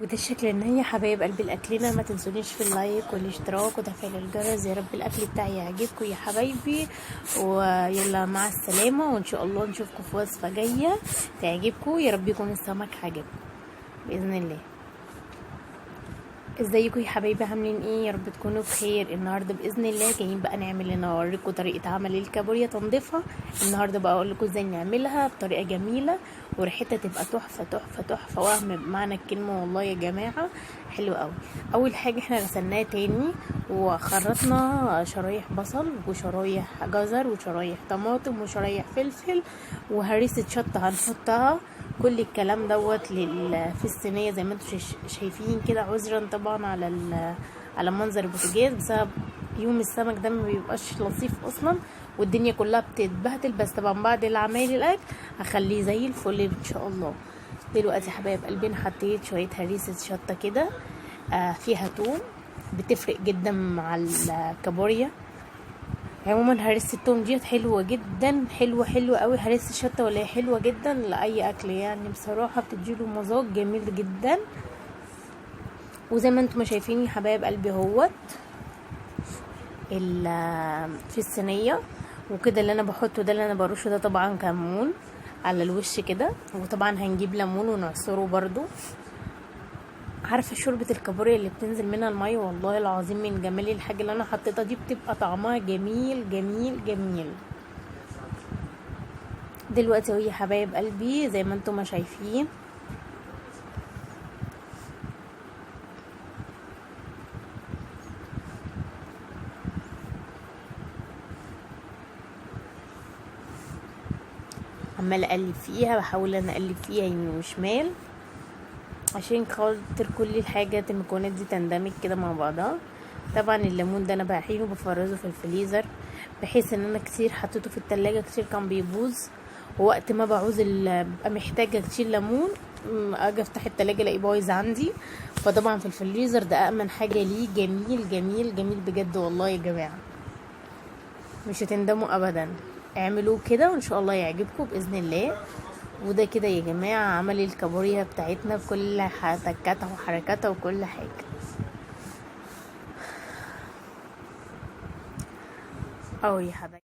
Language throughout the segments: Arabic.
وده الشكل النهائي يا حبايب قلبي لاكلنا. ما تنسونيش في اللايك والاشتراك وتفعيل الجرس. يا رب الاكل بتاعي يعجبكم يا حبايبي، ويلا مع السلامه، وان شاء الله نشوفكم في وصفه جايه تعجبكم. يا رب يكون السمك عجبكم باذن الله. ازيكم يا حبايبي، عاملين ايه؟ يا رب تكونوا بخير. النهارده باذن الله جايين بقى نعمل لنا، اوريكم طريقه عمل الكابوريا، تنظيفها. النهارده بقى اقول لكم ازاي نعملها بطريقه جميله وريحتها تبقى تحفه تحفه تحفه، وهم بمعنى الكلمه والله يا جماعه حلو قوي. اول حاجه احنا غسلناها تاني وخرطنا شرايح بصل وشرايح جزر وشرايح طماطم وشرايح فلفل وهريسه شطه هنحطها. كل الكلام دوت في الصينيه زي ما انتم شايفين كده، عذرا طبعا على منظر البوتاجاز بسبب يوم السمك ده ما بيبقاش لطيف اصلا، والدنيا كلها بتتبهدل. بس طبعا بعد العمايل الاكل هخليه زي الفل ان شاء الله. دلوقتي يا حبايب قلبي حطيت شويه هريسه شطه كده، فيها توم، بتفرق جدا مع الكابوريا. عموما هريسه التوم ديت حلوه جدا، حلوه قوي. هريسه الشطه ولا هي حلوه جدا لاي اكل يعني، بصراحه بتديله مذاق جميل جدا. وزي ما انتم شايفين يا حبايب قلبي اهوت في الصينيه وكده. اللي انا بحطه ده، اللي انا برشه ده طبعا كمون على الوش كده، وطبعا هنجيب ليمون ونعصره برضو. عارفه شوربه الكابوريا اللي بتنزل منها الميه، والله العظيم من جمال الحاجه اللي انا حطيتها دي بتبقى طعمها جميل جميل جميل. دلوقتي اهو يا حبايب قلبي زي ما انتم شايفين عماله اقلب فيها، بحاول انا اقلب فيها يمين وشمال عشان خاطر كل الحاجات المكونات دي تندمج كده مع بعضها. طبعا الليمون ده انا بحينه بفرزه في الفريزر، بحيث ان انا كتير حطيته في التلاجة كتير كان بيبوظ، ووقت ما بعوز ببقى محتاجه كتير ليمون اجي افتح التلاجة الاقيه بايظ عندي. فطبعا في الفريزر ده امن حاجه ليه، جميل جميل جميل بجد والله يا جماعه، مش هتندموا ابدا. اعملوه كده وان شاء الله يعجبكم باذن الله. وده كده يا جماعه عمل الكابوريا بتاعتنا بكل تكاتها وحركاتها وكل حاجه. اهو يا حبايبي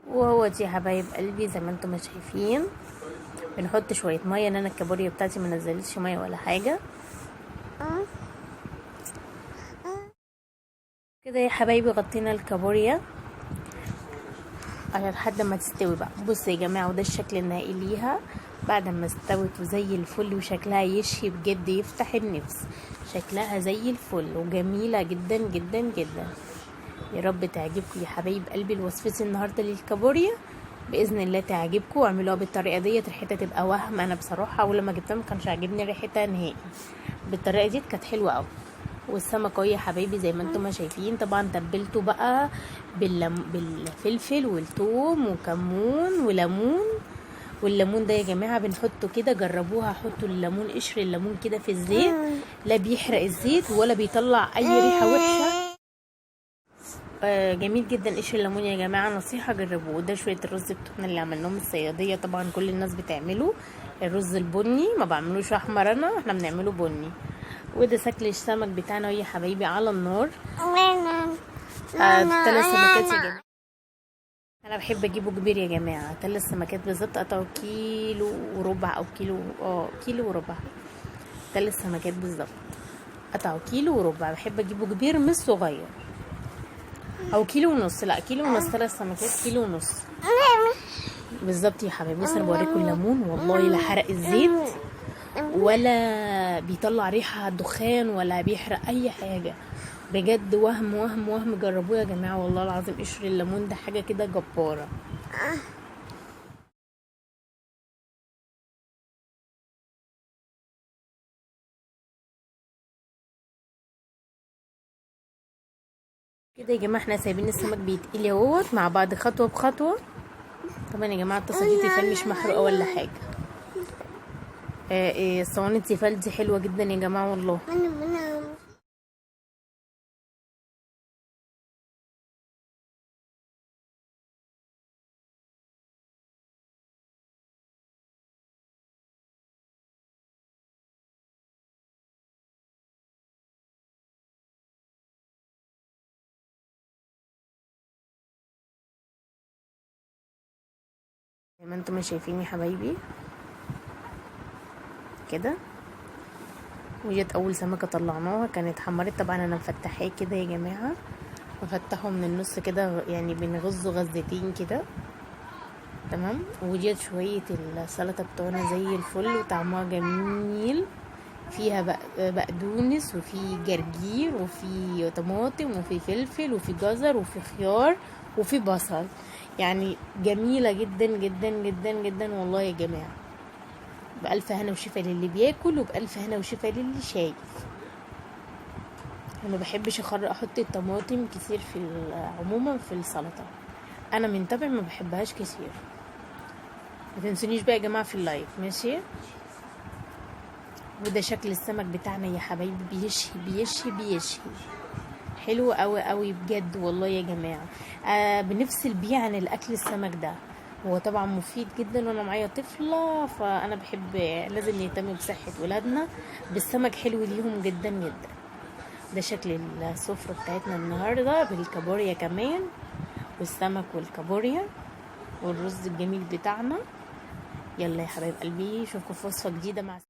وهو دي يا حبايب قلبي زي ما انتم شايفين بنحط شويه ميه، ان انا الكابوريا بتاعتي ما نزلتش ميه ولا حاجه كده يا حبايبي. غطينا الكابوريا على لحد ما تستوي بقى. بصوا يا جماعه، وده الشكل النهائي ليها بعد ما استوت وزي الفل، وشكلها يشهي بجد يفتح النفس. شكلها زي الفل وجميله جدا جدا جدا. يا رب تعجبكم يا حبايب قلبي الوصفه النهارده للكابوريا، باذن الله تعجبكم. واعملوها بالطريقه ديت، ريحتها تبقى وهم. انا بصراحه اول ما جبتها ما كانش عاجبني ريحتها نهائي، بالطريقه دي كانت حلوه قوي. والسمك اهو يا حبايبي زي ما انتم شايفين، طبعا تبلته بقى بالفلفل والثوم وكمون وليمون. والليمون ده يا جماعه بنحطه كده، جربوها، حطوا الليمون، قشر الليمون كده في الزيت، لا بيحرق الزيت ولا بيطلع اي ريحه وحشه. جميل جدا قشر الليمون يا جماعه، نصيحه جربوه. وده شويه الرز بتوعنا اللي عملناهم الصياديه، طبعا كل الناس بتعمله الرز البني، ما بعملوش احمر، احنا بنعمله بني. وده شكل السمك بتاعنا يا حبايبي على النار. 3 سمكات يا جماعه. انا بحب اجيبه كبير يا جماعه، 3 سمكات بالظبط، قطعوا كيلو وربع او كيلو وربع. 3 سمكات بالظبط قطعوا كيلو وربع. بحب اجيبه كبير مش صغير، او كيلو ونص. لا كيلو ونص، 3 سمكات كيلو ونص بالظبط يا حبايبي. بص انا بوريكم الليمون، والله لا حرق الزيت ولا بيطلع ريحه دخان ولا بيحرق اي حاجه، بجد وهم وهم وهم. جربوه يا جماعه والله العظيم، قشر الليمون ده حاجه كده جباره. كده يا جماعه احنا سايبين السمك بيتقلي اهوت مع بعض خطوه بخطوه. طبعا يا جماعه الطاسه دي تيفال مش محروقه ولا حاجه. صواني التيفال دي حلوه جدا يا جماعه والله. زي ما انتم ما شايفين يا حبايبي كده. وجت اول سمكه طلعناها كانت حمرت. طبعا انا مفتحاه كده يا جماعه، بفتحه من النص كده، يعني بنغزه غزتين كده تمام. وديت شويه السلطه بتوعنا زي الفل وطعمها جميل، فيها بقدونس وفي جرجير وفي طماطم وفي فلفل وفي جزر وفي خيار وفي بصل، يعني جميله جدا جدا جدا جدا والله يا جماعه. بألف هنا وشفا للي بياكل، وبألف هنا وشفا للي شايف. انا ما بحبش احط الطماطم كتير عموما في السلطه، انا من طبعي ما بحبهاش كتير. ما تنسونيش بقى يا جماعه في اللايك ماشي. وده شكل السمك بتاعنا يا حبايبي، بيشهي بيشهي بيشهي، حلو قوي قوي بجد والله يا جماعه. بنفصل بيه عن الاكل السمك ده. هو طبعا مفيد جدا، وانا معايا طفله فانا بحب لازم نهتم بصحه ولادنا بالسمك، حلو ليهم جدا جدا. ده شكل السفره بتاعتنا النهارده بالكابوريا كمان، والسمك والكابوريا والرز الجميل بتاعنا. يلا يا حبايب قلبي اشوفكم في وصفه جديده مع